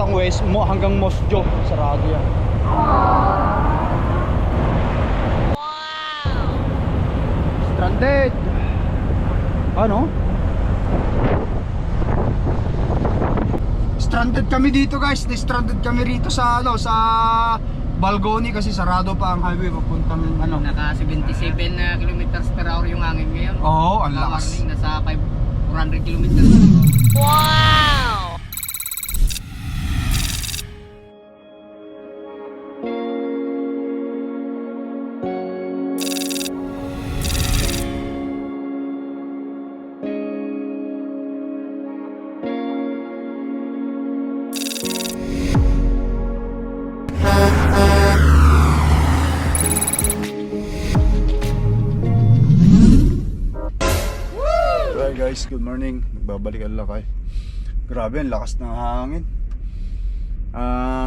papuntang west mo hanggang Mosjo, sarado yan. Stranded. Ano? Stranded kami dito guys. Stranded kami rito sa ano, sa Balgoni kasi sarado pa ang highway papuntang ano. Naka 77 na kilometers per hour yung hangin ngayon. Oo, ang lakas. Warning, nasa 400 kilometers. Wow! Hi guys, good morning. Nagbabalik ang lakay. Grabe, ang lakas ng hangin.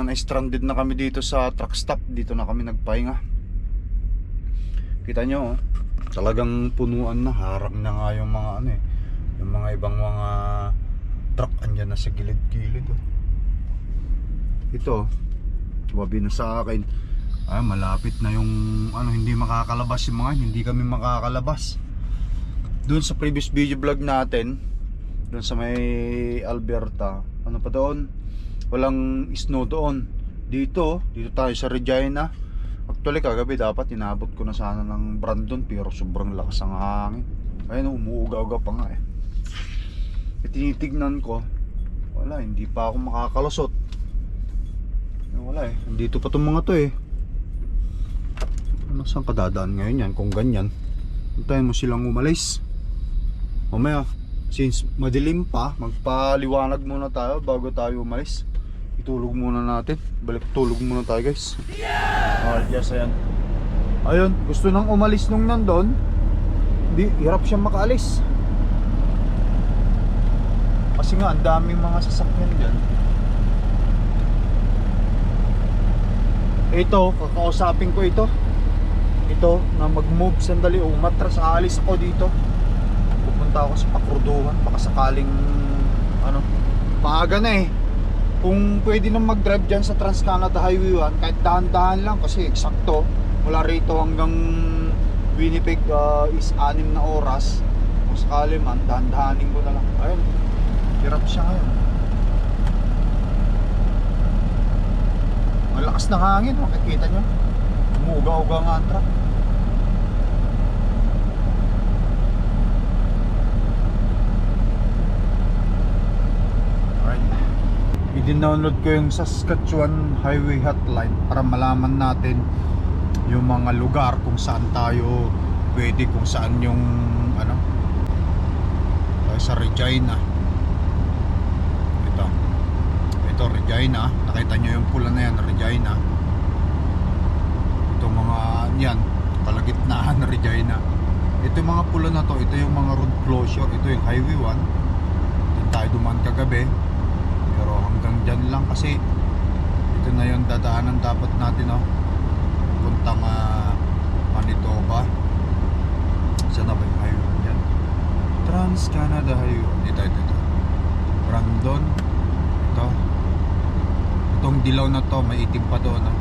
Na-stranded na kami dito sa truck stop. Dito na kami nagpahinga. Kita nyo, oh, talagang punuan na. Harang na nga yung mga ano eh, yung mga ibang mga truck andyan na sa gilid-gilid. Oh. Ito, tumabi na sa akin. Malapit na yung ano, hindi makakalabas yung mga, hindi kami makakalabas. Doon sa previous video vlog natin, doon sa may Alberta, ano pa doon, walang snow doon. Dito tayo sa Regina. Actually kagabi dapat inabot ko na sana ng Brandon, pero sobrang lakas ang hangin. Ayun, umuuga-uga pa nga eh. Tinitignan ko, wala, hindi pa ako makakalusot. Wala eh, dito pa itong mga to eh. Ano, saan kadadaan ngayon yan kung ganyan? Hintayin mo silang umalis. Mamaya, since madilim pa, magpaliwanag muna tayo bago tayo umalis. Itulog muna natin. Balik tulog muna tayo guys. Alright guys, ayan. Ayun, gusto nang umalis nung nandun. Hindi, hirap siyang makaalis. Kasi nga, ang daming mga sasakyan dyan. Ito, kakausapin ko ito. Ito, na mag-move sandali o umatras, aalis ako dito. Pupunta ako sa Pakurduhan, baka sakaling ano, maaga na eh. Kung pwede nang mag-drive dyan sa Trans-Canada Highway 1, kahit dahan-dahan lang kasi eksakto, mula rito hanggang Winnipeg is 6 na oras. Kung sakali man, dahan-dahanin ko na lang. Ayun, hirap siya ngayon. Malakas na hangin, makikita nyo. Umuga-uga nga ang truck. Alright, i-download ko yung Saskatchewan Highway Hotline para malaman natin yung mga lugar kung saan tayo pwede, kung saan yung ano, sa Regina. Ito Regina, nakita nyo yung pula na yan, Regina. Ito mga yan, kalagitnaan na Regina. Ito yung mga pula na to, ito yung mga road closure. Ito yung Highway 1. Diyan tayo dumaan kagabi, pero hanggang dyan lang kasi ito na yung dadaanan dapat natin, oh, puntang Manitoba. Saan na ba yung Highway 1 dyan? Trans-Canada Highway. Ito Brandon. Itong dilaw na to, may itim pa doon, oh.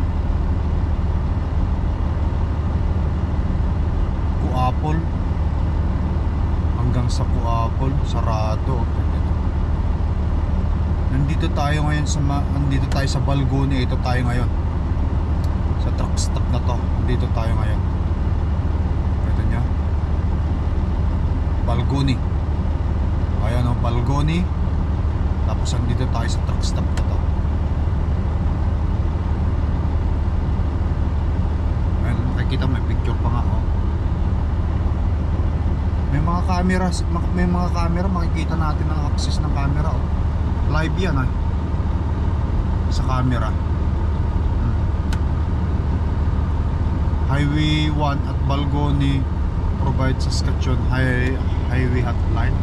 Kuapol hanggang sa Kuapol, sarado. Nandito tayo ngayon nandito tayo sa Balgoni. Ito tayo ngayon sa truck stop na to. Nandito tayo ngayon. Ito nyo, Balgoni. Ayan o, Balgoni. Tapos nandito tayo sa truck stop na to. Ayan, makikita, may picture pa nga, oh. May mga camera, makikita natin ang access ng camera, oh. Live yan, ah, sa camera. Highway 1 at Balgoni provides Saskatchewan Highway Hotline.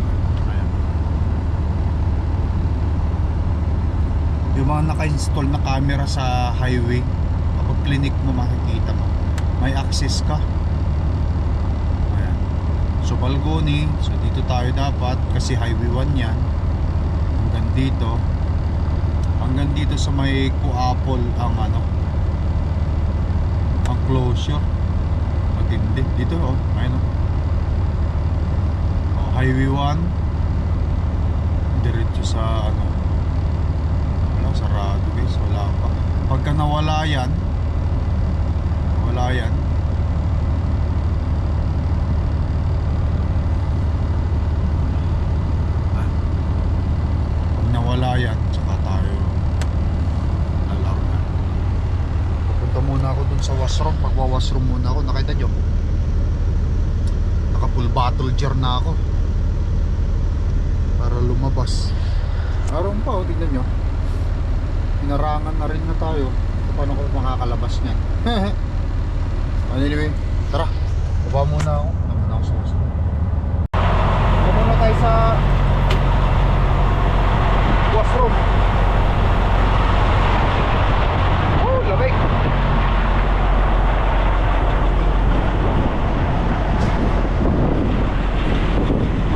Ayan. Yung mga naka-install na camera sa highway, kapag clinic mo, makikita mo may access ka. So Balgoni, so dito tayo dapat kasi Highway 1 yan. Hanggang dito sa may Coapol ang ano, ang closure. Matindi dito oh, ayun oh. Oh, Highway 1 diretso sa ano, wala, sarado guys, wala pa. Pagka nawala yan, wala yan. Pag nawala yan, tsaka tayo lalarga. Pupunta muna ako dun sa washroom. Magwa-washroom muna ako. Nakita nyo? Naka full bottle jar na ako para lumabas. Meron pa oh, tignan nyo. Inarangan na rin na tayo. Paano ko makakalabas niyan? Anyway, tara. Baba muna ako. Baba muna ako sa washroom. Baba muna tayo sa washroom. Oh, lamig.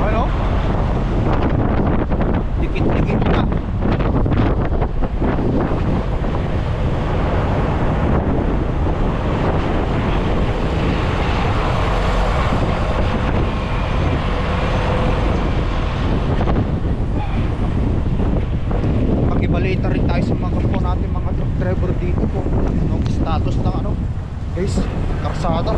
Ano? Dikit-dikit na. Pakibalita rin tayo sa mga kapwa natin, mga truck driver dito po. Anong status ng ano, guys, karsada.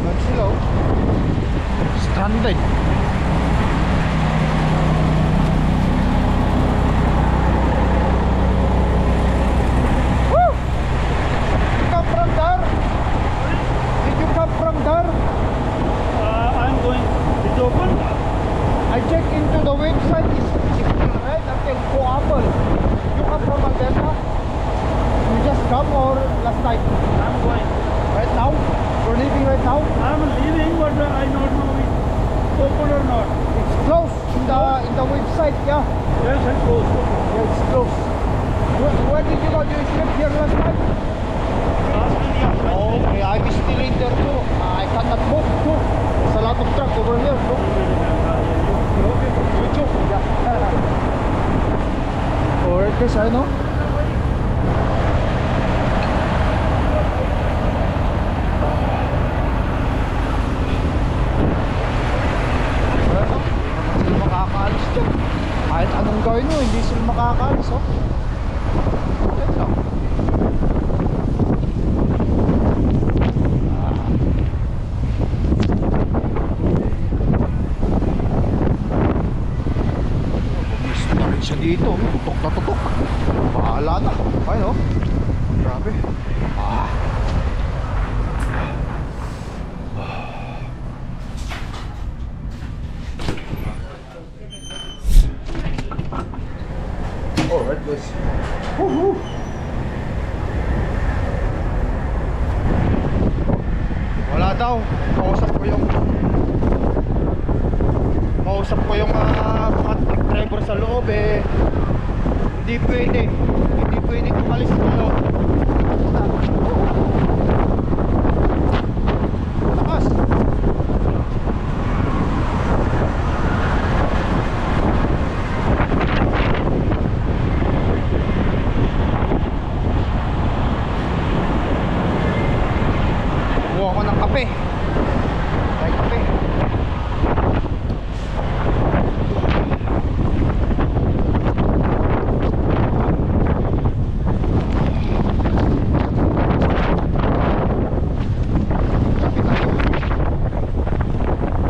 Yan sila oh. Stranded. Woo! You come from there? Did you come from there? I'm going. It's open? I checked into the website. It's still red until Coapol. You come from Alberta? You just come or last night? I'm going. Right now? You're leaving right now? I'm leaving, but I don't know it's open or not. It's closed in the website, yeah. Yes, it's closed. Yeah, it's closed. Where did you go? You slept here last night? Oh, okay, I'm still in there too. I cannot move too. There's a lot of truck over here, bro. YouTube, yeah. Alright guys, I know. Ano? Hindi sila makakaalis dyan. Kahit anong gawin mo, hindi sila makakaalis, oh. Yan lang. Gusto na rin siya dito, tutok na tutok. Bahala na. Ayun, oh. Grabe. Ah. Alright guys. Woohoo! Wala daw. Kausap ko yung mga truck driver sa loob eh. Hindi pwede umalis sa loob. Takas. Kuha ko ng kape. Tayo kape.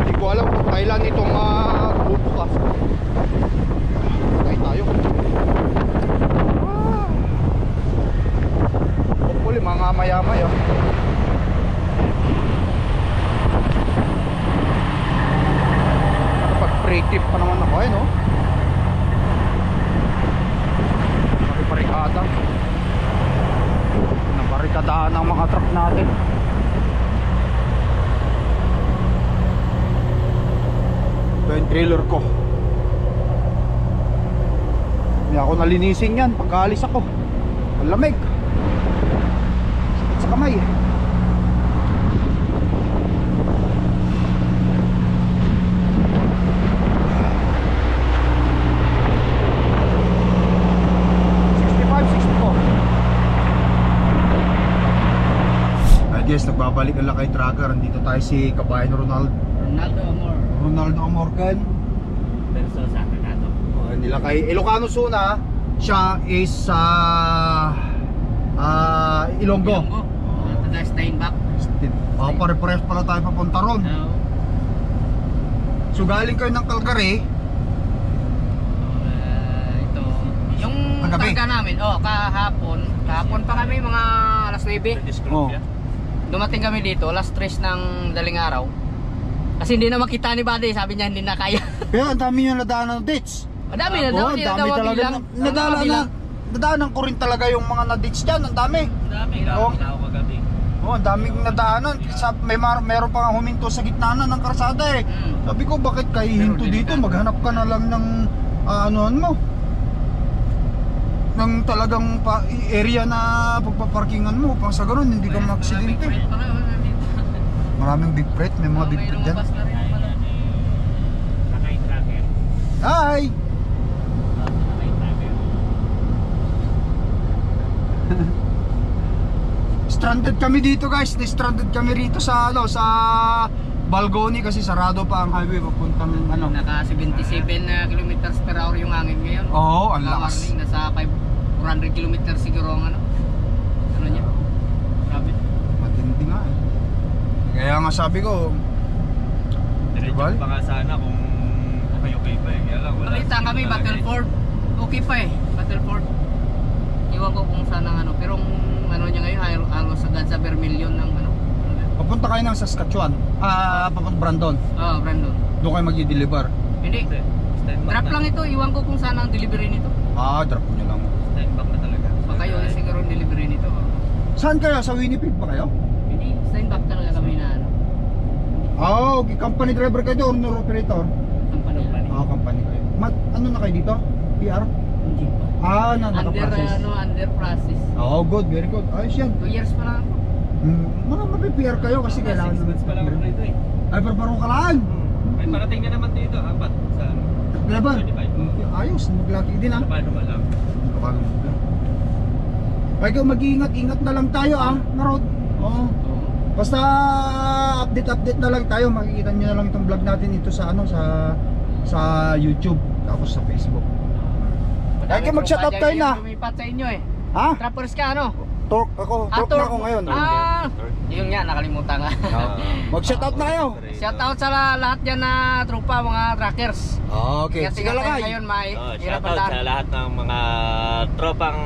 Hindi ko alam kung kailan itong bubukas. Tayo tayo. Hopefully mga maya-maya. Nakapag-pre-tip pa naman ako eh, no? Nakiparikada. Nabarikadahan ang mga truck natin. Ito yung trailer ko. Hindi ako nalinisin yan pagkaalis ako. Ang lamig. Sakit sa kamay. babalik ang Lakay Tracker. Dito tayo si kabayan Ronaldo Ronaldo Amor. Amorcan. Verso sa Kanato. Nilakay Ilocano Suna. Siya is sa Ilonggo. Taga Steinbach. Pare-pares pala tayo papunta ron. So galing kayo ng Calgary. Ito. Yung Kagabi? karga namin, kahapon pa kami mga alas 9. Oh. Dumating kami dito, alas 3 ng daling araw. Kasi hindi na makita ni Buddy, sabi niya hindi na kaya. Pero ang dami yung nadaanan ng dates. Madami na, Oo, ang dami talaga. Nadaanan ko rin talaga yung mga na-dates dyan. Ang dami. Dami Oo. ako kagabi. Oh, ang daming nadaanan. Meron pa nga huminto sa gitna na ng karsada eh. Sabi ko, bakit kayo hinto dito? Maghanap ka na lang ng anuhan mo. Ng talagang area na pagpaparkingan mo. Pang sa ganun, hindi ka maksidente. Maraming big freight. May mga big freight dyan. Lakay Tracker. Hi! Lakay Tracker. Stranded kami dito guys. Stranded kami rito sa Balgoni kasi sarado pa ang highway papuntang Naka 77 kilometers per hour yung hangin ngayon. Oo, ang lakas. Warning, nasa 400 kilometers siguro ang ano niya. Grabe. Matindi nga eh. Kaya nga sabi ko, Diretso Diba? pa nga sana kung okay pa eh. Kaya lang wala. Balita kami, Battleford. Okay pa eh, Battleford. Iwan ko kung saan ang pero ang ano niya ngayon, halos agad sa Vermilion ng papunta kayo ng Saskatchewan. Papunta Brandon. Brandon. Doon kayo mag-deliver. Hindi, drop lang ito, iwan ko kung saan ang delivery nito. Drop nyo lang. Steinbach na talaga. Baka yun siguro ang delivery nito. Saan kayo? Sa Winnipeg ba kayo? Hindi, Steinbach talaga kami na Okay. Company driver kayo or owner operator? company. Company kayo. Ano na kayo dito? PR? Hindi pa. Naka-process. Under process. Good. Very good. Ayos yan. 2 years pa lang ako. Mga mapi-PR kayo kasi kailangan 6 months pa lang ako rito eh. Ay, barbaro ka lang. May parating na naman dito. Apat sa ano. Laban. 25. Ayos. Maglaki din ha. Paano ba lang? Kaya mag-iingat-ingat na lang tayo Narod. Oo. Basta update na lang tayo. Makikita nyo na lang itong vlog natin dito sa sa YouTube tapos sa Facebook. Kaya kayo mag-shoutout kayo na. Lumipat sa inyo eh. Ha? Trappers ka ano? Torque ako. Torque na ako ngayon. Yun nga, nakalimutan nga. Mag-shoutout na kayo. Shoutout sa lahat dyan na tropa, mga trackers. Okay. Sige lang kayo. Ngayon, may hirap Shoutout ang sa lahat ng mga tropang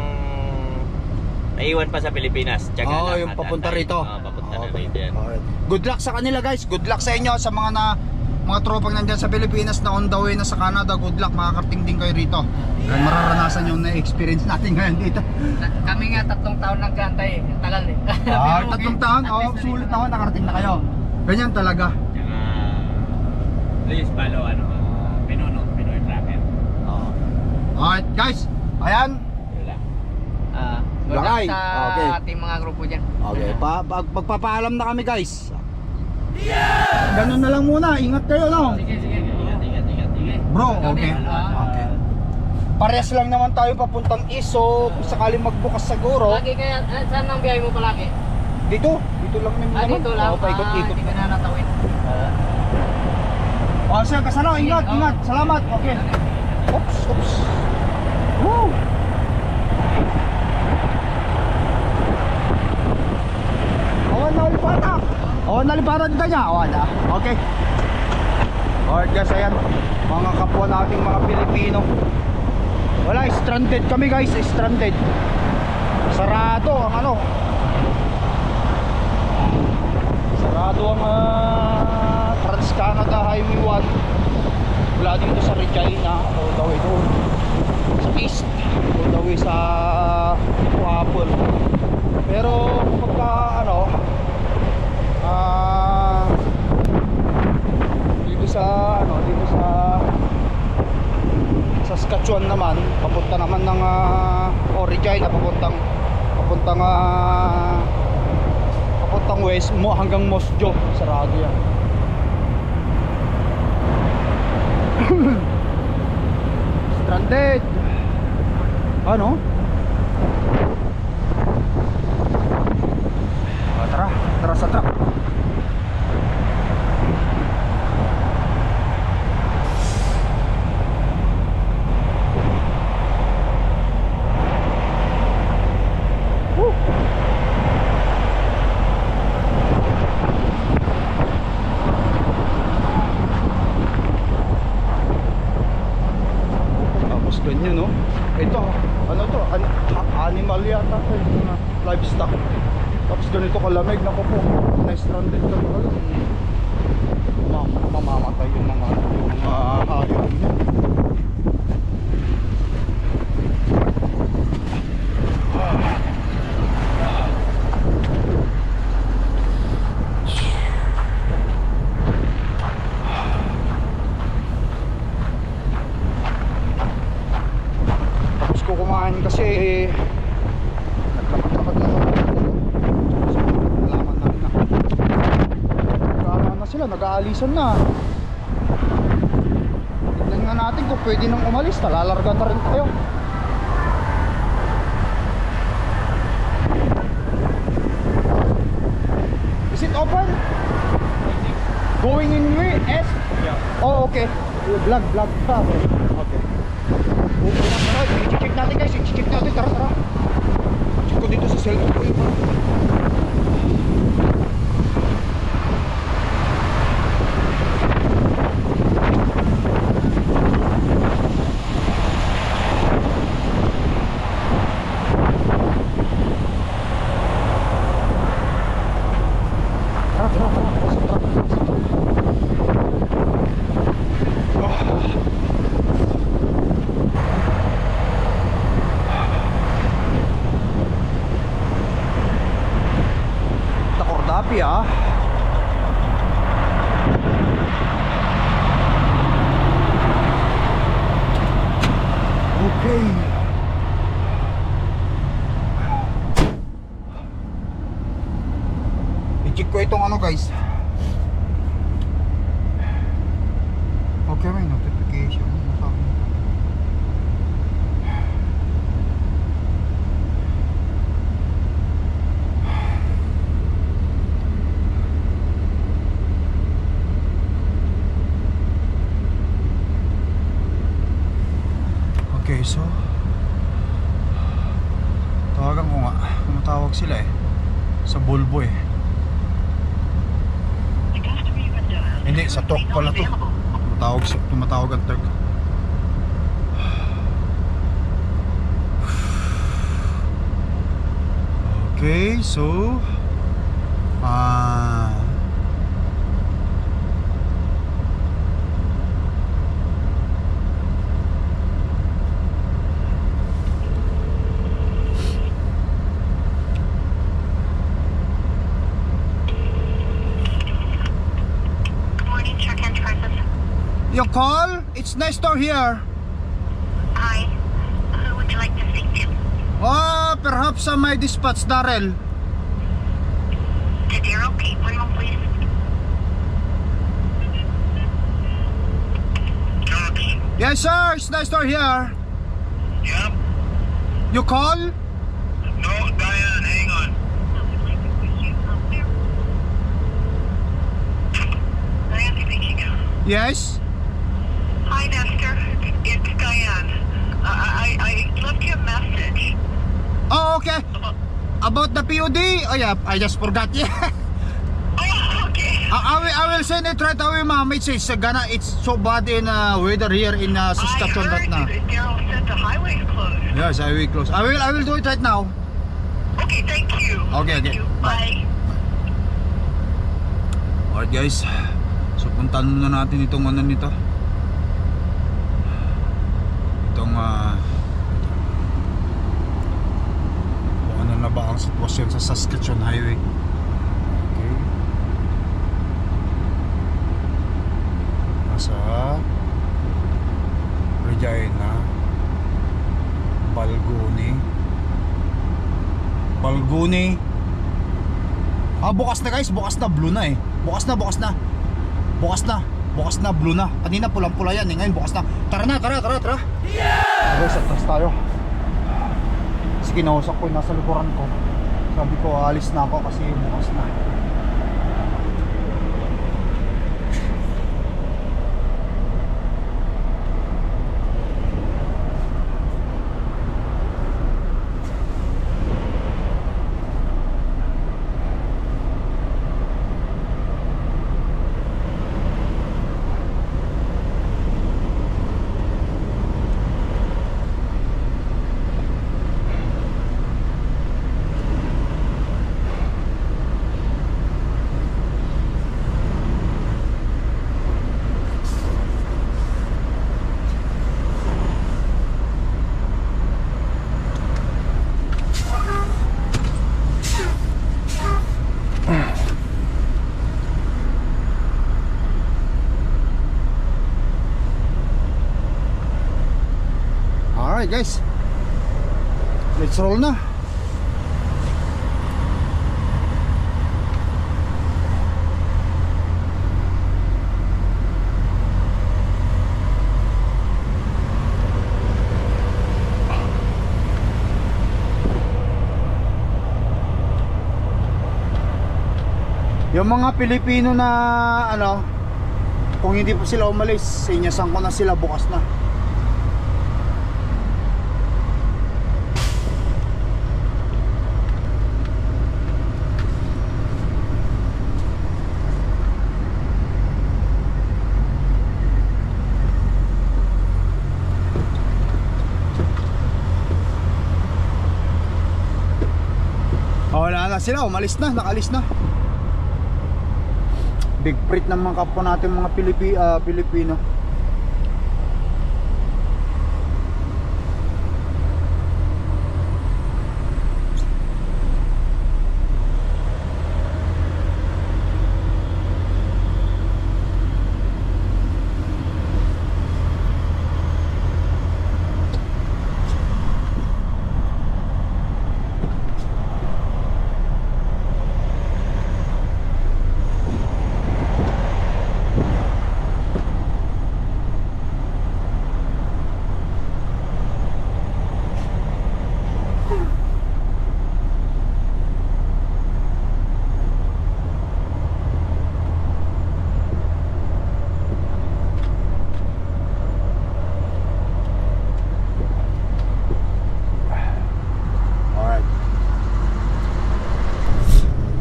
naiwan pa sa Pilipinas. Tiyaga lang Yung at papunta antay. rito. Papunta na rito yan. Alright. Good luck sa kanila guys. Good luck sa inyo sa mga tropang nandyan sa Pilipinas na on the way na sa Canada. Good luck, makakarating din kayo rito. Kaya mararanasan yung na-experience natin ngayon dito. Kami nga 3 taon nagkantay eh. Ang tagal eh. 3 taon, sulit naman, nakarating na kayo. Ganyan talaga. Tsaka please follow Pinoy Tracker. Alright guys, ayan. Yun lang. Good luck Lakay. sa Okay. ating mga grupo dyan. Okay, magpapaalam na kami guys. Ganun na lang muna, ingat kayo no. Sige. Ingat. Bro, okay. Okay. Parehas lang naman tayo papuntang east, so kung sakaling magbukas siguro, Lagi kaya, saan ang biyahe mo palagi? dito lang naman. Dito lang. Paikot-ikot. Hindi ka na natawin. Sige, kasano, ingat. Salamat. Okay. Oops. Woo! Nalipatan kita niya. Okay. Alright guys, ayan. Mga kapwa nating mga Pilipino. Wala, stranded kami guys. Stranded. Sarado ang Sarado ang Trans-Canada Highway 1. Mula dito sa Regina. All the way doon sa east. All the way sa Apple. Pero kapag dito sa Saskatchewan naman, papunta naman ng Regina, papuntang west mo hanggang Mosjo, sarado yan. Stranded. Tara sa truck. ganito kalamig, naku po, na-stranded ka talaga. Mamamatay yung mga hayop niya. Tapos ko kumain kasi naglakad-lakad na ako. So, nalaman namin na sila, nag-aalisan na. Tignan nga natin kung pwede nang umalis, talalarga na rin tayo. Is it open? Going in west? Yeah. Oh, okay. Vlog ka. Okay. I-check natin guys, i-check natin, tara. Check ko dito sa cellphone ko yun. Takordapi ah. Okay. I-check ko itong ano guys. Okay, may notification. Okay, so tawagan ko nga. Tumatawag sila eh sa Volvo eh. Hindi, sa truck pala to. Tumatawag ang truck. Okay, so your call? It's nice to hear. Hi. Who would you like to speak to? Perhaps my dispatch, Darrell. To Daryl? Okay, one moment, please. Yes, sir. It's nice to hear. Yep. You call? No, Diane, hang on. Diane speaking. Yes. Hi, Nestor. It's Diane. I left you a message. Oh, okay. About the POD? Oh yeah, I just forgot. Yeah. Oh, okay. I will send it right away, ma'am. It's so bad in weather here in Saskatchewan I right heard now. that Daryl said the highway's closed. Yes, I will close. I will do it right now. Okay, thank you. Okay, okay. Thank you. Bye. Alright guys. So puntahan muna natin itong ano nito. Itong kung ano na ba ang sitwasyon sa Saskatchewan Highway. Okay. Nasa Regina, Balguni. Bukas na guys, bukas na, blue na eh. Bukas na, blue na. Kanina pulang-pula yan eh, ngayon bukas na. Tara. Yeah! Guys, atras tayo. Kasi kinausap ko yung nasa likuran ko. Sabi ko, alis na ako kasi bukas na. Alright guys, let's roll na. Yung mga Pilipino na ano, kung hindi pa sila umalis, inyasan ko na sila bukas na. Wala na sila, umalis na, nakalis na. Big freight ng mga kapwa natin mga Pilipino.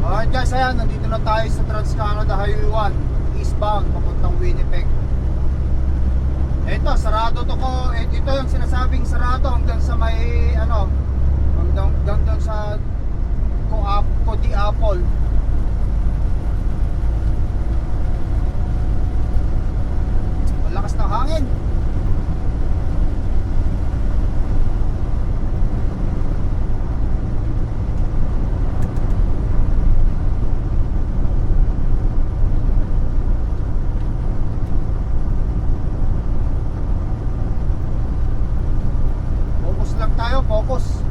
Alright guys, ayan, nandito na tayo sa Trans-Canada Highway 1 eastbound, papuntang Winnipeg. Ito, sarado to ko. Ito yung sinasabing sarado hanggang sa may ano, hanggang doon sa Cody Apple. Malakas ng hangin. Focus.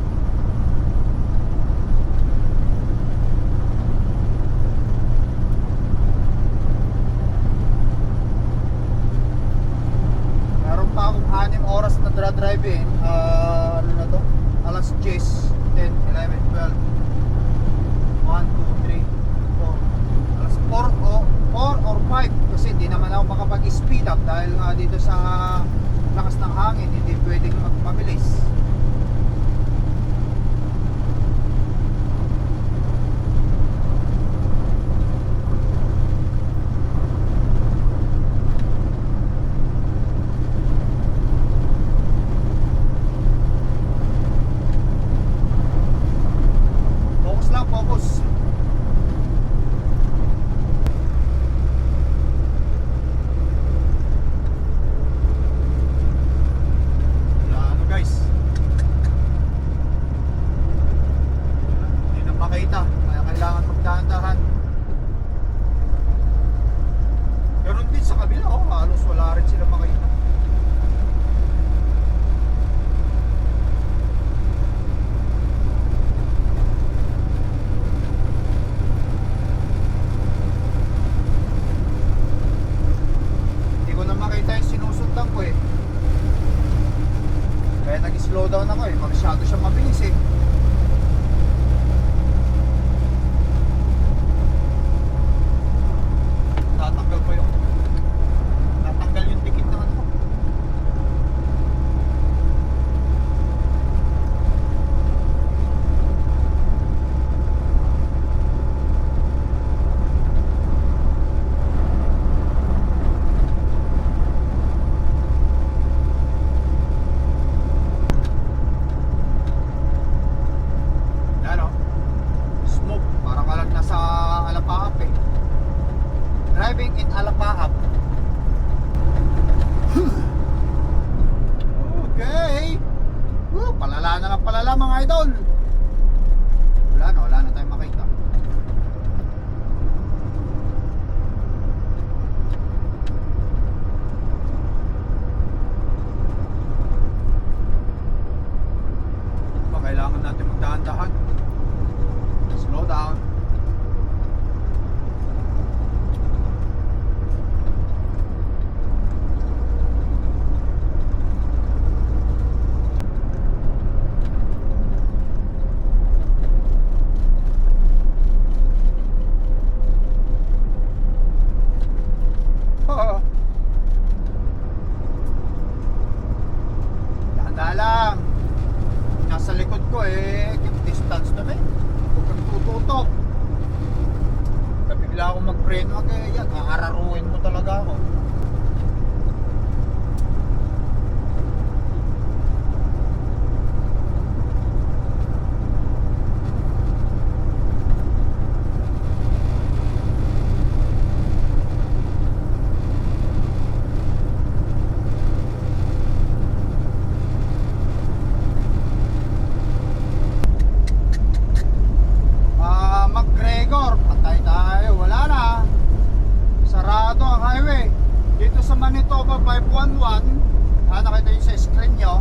Meron pa akong 6 oras na drive eh. Ano na to? Alas 10, 10, 11, 12 1, 2, 3, 4 alas 4 or 5 kasi hindi naman ako makapag-speed up dahil nga dito sa lakas ng hangin hindi pwedeng magpabilis. Focus. Ano guys? Hindi na makita, kaya kailangan magdahan-dahan. Ganun din sa kabila, oh, halos wala rin sila makita. Sinusundan ko eh. Kaya nag-slow down ako eh. Masyado siyang mabilis eh. Tatanggal yung dikit na sarado ang highway. Dito sa Manitoba 511, nakita nyo sa screen nyo,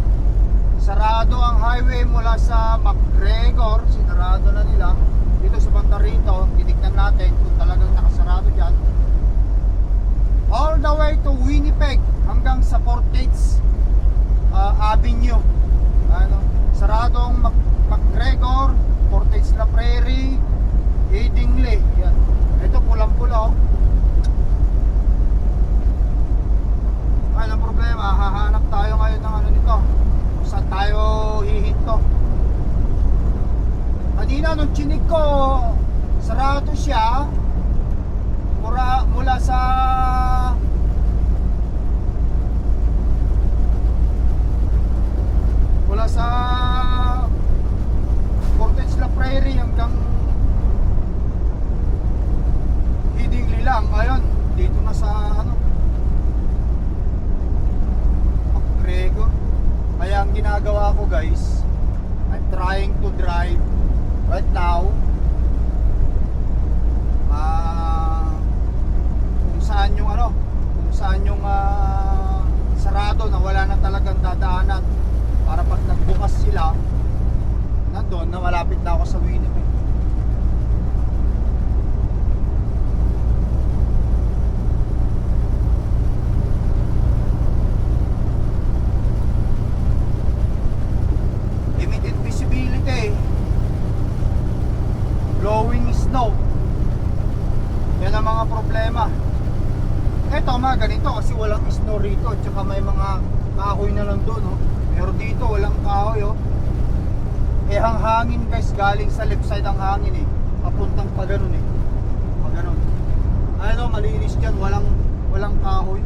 sarado ang highway mula sa McGregor, sinarado na nila. Dito sa banda rito, titignan natin kung talagang nakasarado dyan. All the way to Winnipeg hanggang sa Portage Avenue. Sarado ang McGregor, Portage La Prairie, Headingley. Yan. Ito pulang-pula. Anong problema? Hahanap tayo ngayon ng ano nito. Kung saan tayo hihinto. Kanina nung chinig ko, sarado siya mula sa Portage La Prairie hanggang Headingley lang. Ngayon, dito na sa McGregor. Kaya ang ginagawa ko guys, I'm trying to drive right now kung saan yung sarado na wala na talagang dadaanan, para pag nagbukas sila nandun na malapit na ako sa Winnipeg. Limited visibility, blowing snow, yan ang mga problema. Eto ganito kasi walang snow rito, tsaka may mga kahoy na lang doon, pero dito walang kahoy. Ang hangin guys, galing sa left side ang hangin papuntang pa ganun pa ganun. Malinis dyan, walang kahoy.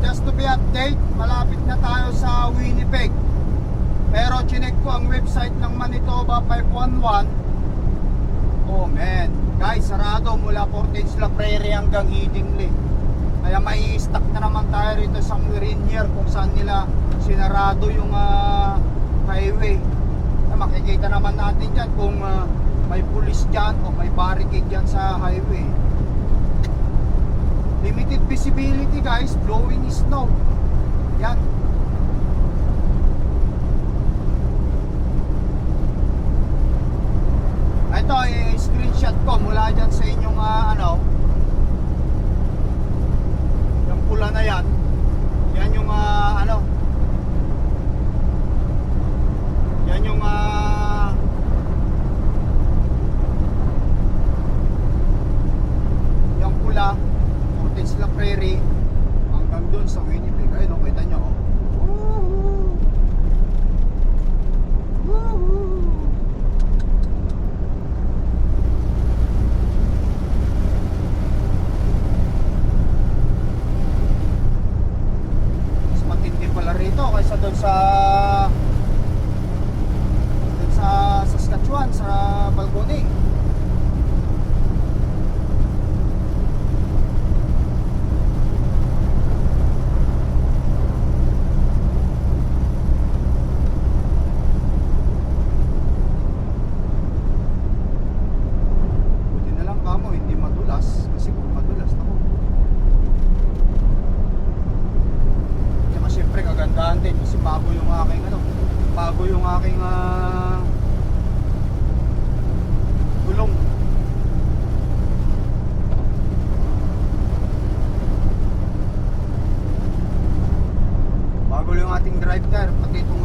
Just to be update, malapit na tayo sa Winnipeg. Pero chinek ko ang website ng Manitoba 511. Oh man, guys, sarado mula Portage La Prairie hanggang Headingley. Kaya may i-stock na naman tayo rito sa Renier kung saan nila sinarado yung highway. Makikita naman natin dyan kung may pulis dyan o may barricade dyan sa highway. Limited visibility guys, blowing snow. Yan. Ito i-screenshot ko mula dyan sa inyong yung pula na yan. Yan yung yan yung yung pula Portage La Prairie hanggang dun sa Winnipeg. Ayun, kita nyo mas matindi pala rito kaysa dun sa Saskatchewan, sa Balgoni. Kasi bago yung aking gulong. Bago yung ating drive car, pati itong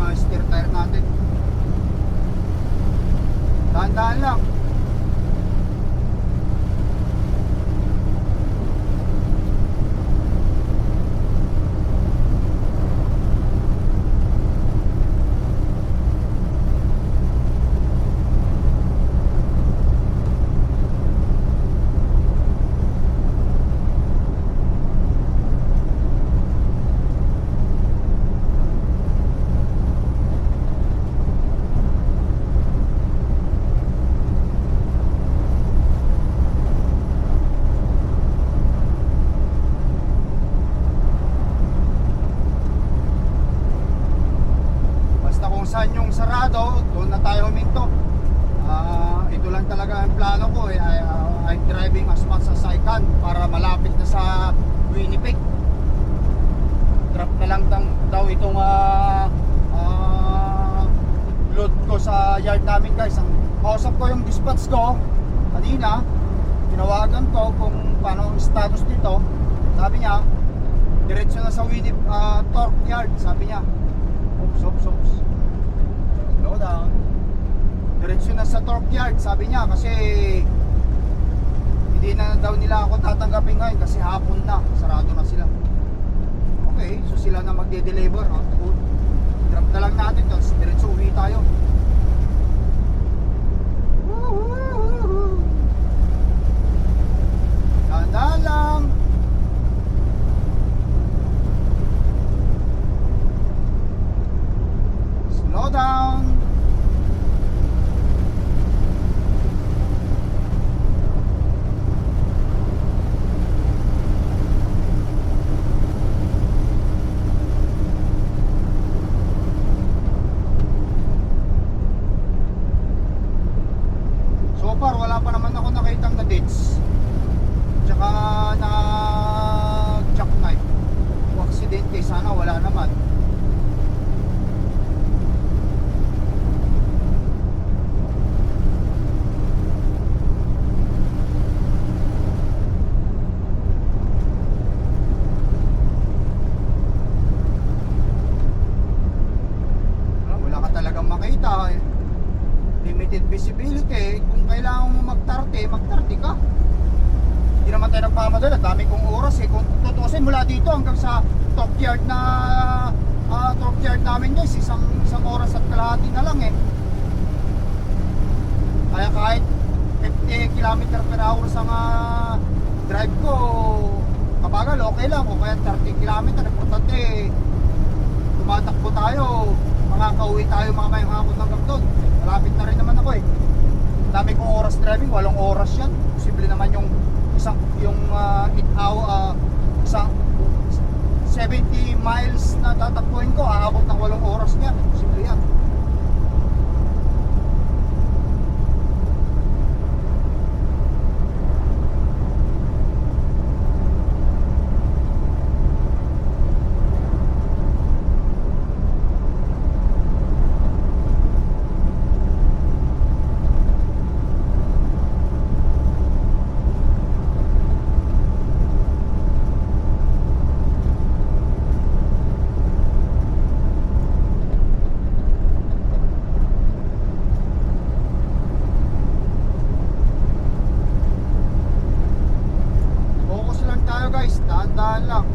naman yung sarado, doon na tayo huminto. Ito lang talaga ang plano ko eh. I'm driving as much as I can para malapit na sa Winnipeg. Drop na lang daw itong load ko sa yard namin guys. Ang kausap ko yung dispatch ko kanina, tinawagan ko kung paano ang status dito. Sabi niya, diretso na sa Winnipeg Torque Yard. Sabi niya, oops. Slow down. Diretso na sa Torque Yard. Sabi niya kasi hindi na daw nila ako tatanggapin ngayon kasi hapon na, sarado na sila. Okay, so sila na magde-deliver. Good. Drop na lang natin to, diretso uwi tayo. Dahan-dahan lang. Slow down. So far, wala pa naman ako nakitang na dates. Tsaka na jackknife o aksidente, sana wala naman. Wala ka talagang makita eh. Limited visibility. Kung kailangan mo mag-30 ka. Hindi naman tayo nagmamadala, dami kong oras eh. Kung tutusin mula dito hanggang sa Torque Yard namin guys, isang oras at kalahati na lang eh. Kaya kahit 50 km per hour ang drive ko, kabagal okay lang. O kaya 30 km, importante tumatakbo tayo, makakauwi tayo mamayang hapon hanggang doon. Malapit na rin naman ako eh. Dami kong oras driving, 8 oras yan. Posible naman yung 70 miles na tatakbuhin ko, aabot ng 8 oras niyan. Simple yan. Guys, dahan-dahan lang.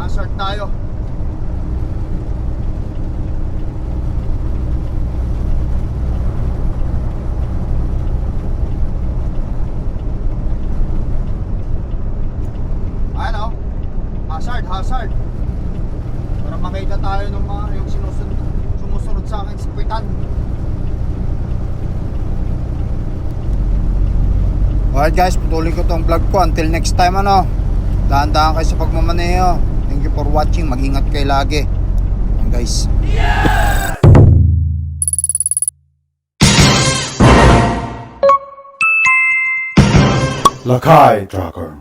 Hazard tayo. Ano? Hazard. Para makita tayo ng mga yung sumusunod sa akin sa kwitan. Alright guys, patuloy ko tong vlog ko. Until next time dahan-dahan kayo sa pagmamaneho. Thank you for watching. Mag-ingat kayo lagi. Ayan guys. Lakai Tracker.